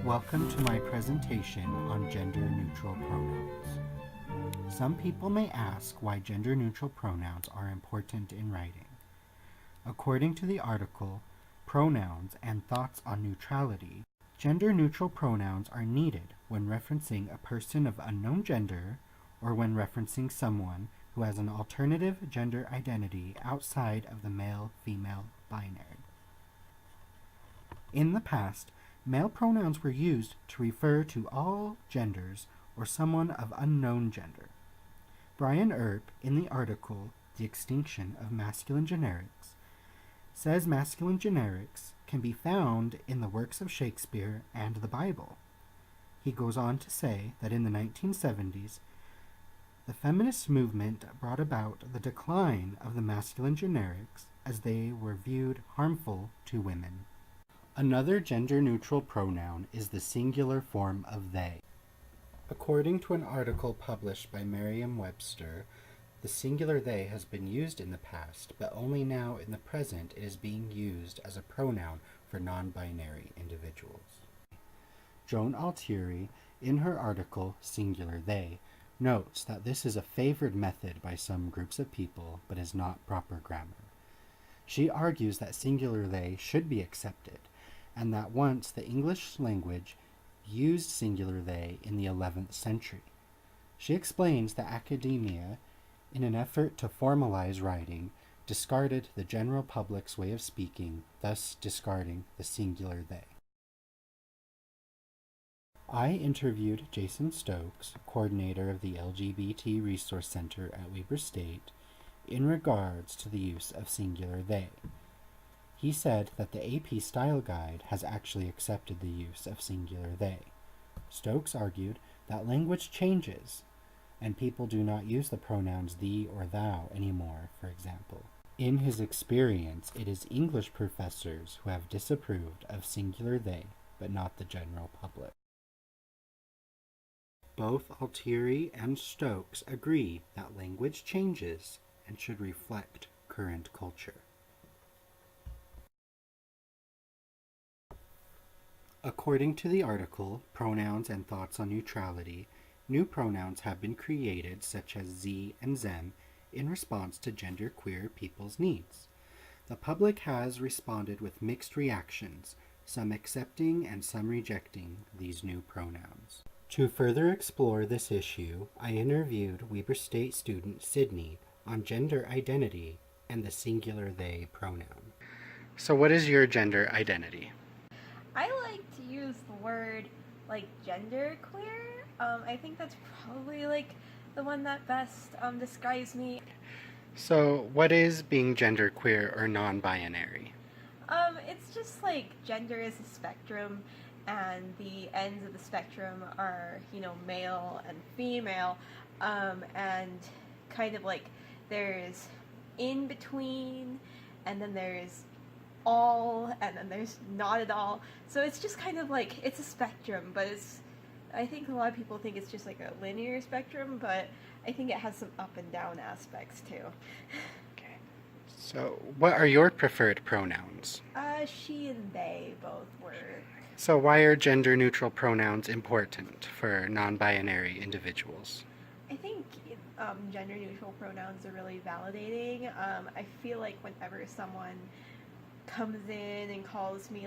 Welcome to my presentation on gender-neutral pronouns. Some people may ask why gender-neutral pronouns are important in writing. According to the article, Pronouns and Thoughts on Neutrality, gender-neutral pronouns are needed when referencing a person of unknown gender or when referencing someone who has an alternative gender identity outside of the male-female binary. In the past, male pronouns were used to refer to all genders or someone of unknown gender. Brian Earp, in the article The Extinction of Masculine Generics, says masculine generics can be found in the works of Shakespeare and the Bible. He goes on to say that in the 1970s, the feminist movement brought about the decline of the masculine generics as they were viewed harmful to women. Another gender-neutral pronoun is the singular form of they. According to an article published by Merriam-Webster, the singular they has been used in the past, but only now in the present it is being used as a pronoun for non-binary individuals. Joan Altieri, in her article Singular They, notes that this is a favored method by some groups of people, but is not proper grammar. She argues that singular they should be accepted, and that once the English language used singular they in the 11th century. She explains that academia, in an effort to formalize writing, discarded the general public's way of speaking, thus discarding the singular they. I interviewed Jason Stokes, coordinator of the LGBT Resource Center at Weber State, in regards to the use of singular they. He said that the AP Style Guide has actually accepted the use of singular they. Stokes argued that language changes, and people do not use the pronouns thee or thou anymore, for example. In his experience, it is English professors who have disapproved of singular they, but not the general public. Both Altieri and Stokes agree that language changes and should reflect current culture. According to the article, Pronouns and Thoughts on Neutrality, new pronouns have been created such as ze and them in response to genderqueer people's needs. The public has responded with mixed reactions, some accepting and some rejecting these new pronouns. To further explore this issue, I interviewed Weber State student Sydney on gender identity and the singular they pronoun. So what is your gender identity? I like to use the word genderqueer. I think that's probably the one that best describes me. So what is being genderqueer or non-binary? It's just gender is a spectrum, and the ends of the spectrum are male and female, and kind of there's in between, and then there's all, and then there's not at all. So it's just kind of it's a spectrum, but I think a lot of people think it's just a linear spectrum, but I think it has some up and down aspects too. Okay. So what are your preferred pronouns? She and they both work. So why are gender-neutral pronouns important for non-binary individuals? I think gender-neutral pronouns are really validating. I feel like whenever someone comes in and calls me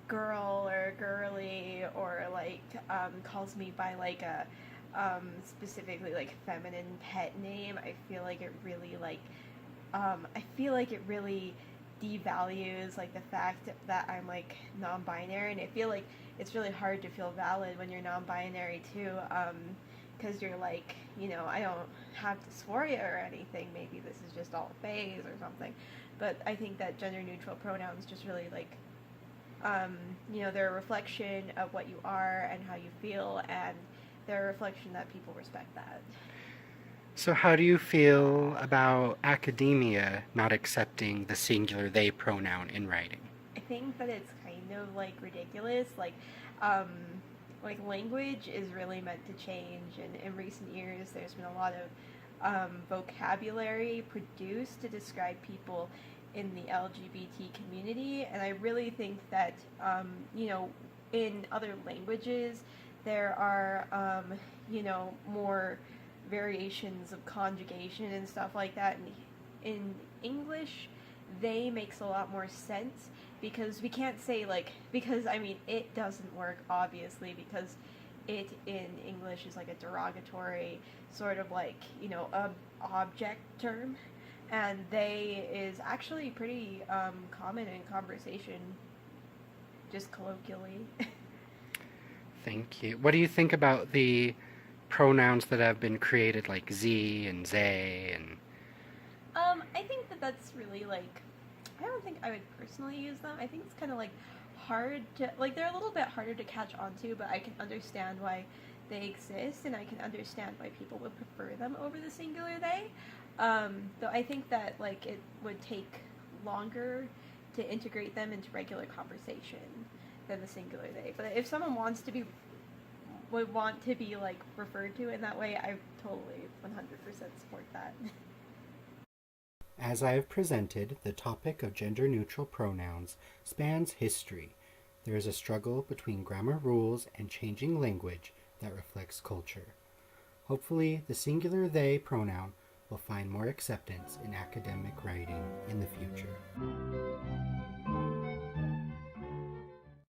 girl or girly, or calls me by a specifically feminine pet name, I feel like it really devalues the fact that I'm non-binary, and I feel like it's really hard to feel valid when you're non-binary too, because you're I don't have dysphoria or anything, maybe this is just all phase or something. But I think that gender-neutral pronouns just really they're a reflection of what you are and how you feel, and they're a reflection that people respect that. So how do you feel about academia not accepting the singular they pronoun in writing? I think that it's kind of ridiculous. Language is really meant to change, and in recent years there's been a lot of vocabulary produced to describe people in the LGBT community, and I really think that in other languages, there are, more variations of conjugation and stuff like that. And in English, they makes a lot more sense because we can't say like because I mean it doesn't work obviously because it in English is like a derogatory sort of like a object term, and they is actually pretty common in conversation, just colloquially. Thank you. What do you think about the pronouns that have been created, like Z and they and I think that that's really like, I don't think I would personally use them. I think it's kind of like hard to, like, they're a little bit harder to catch onto, but I can understand why they exist, and I can understand why people would prefer them over the singular they. Though I think that, like, it would take longer to integrate them into regular conversation than the singular they. But if someone would want to be, like, referred to in that way, I totally 100% support that. As I have presented, the topic of gender-neutral pronouns spans history. There is a struggle between grammar rules and changing language that reflects culture. Hopefully, the singular they pronoun will find more acceptance in academic writing in the future.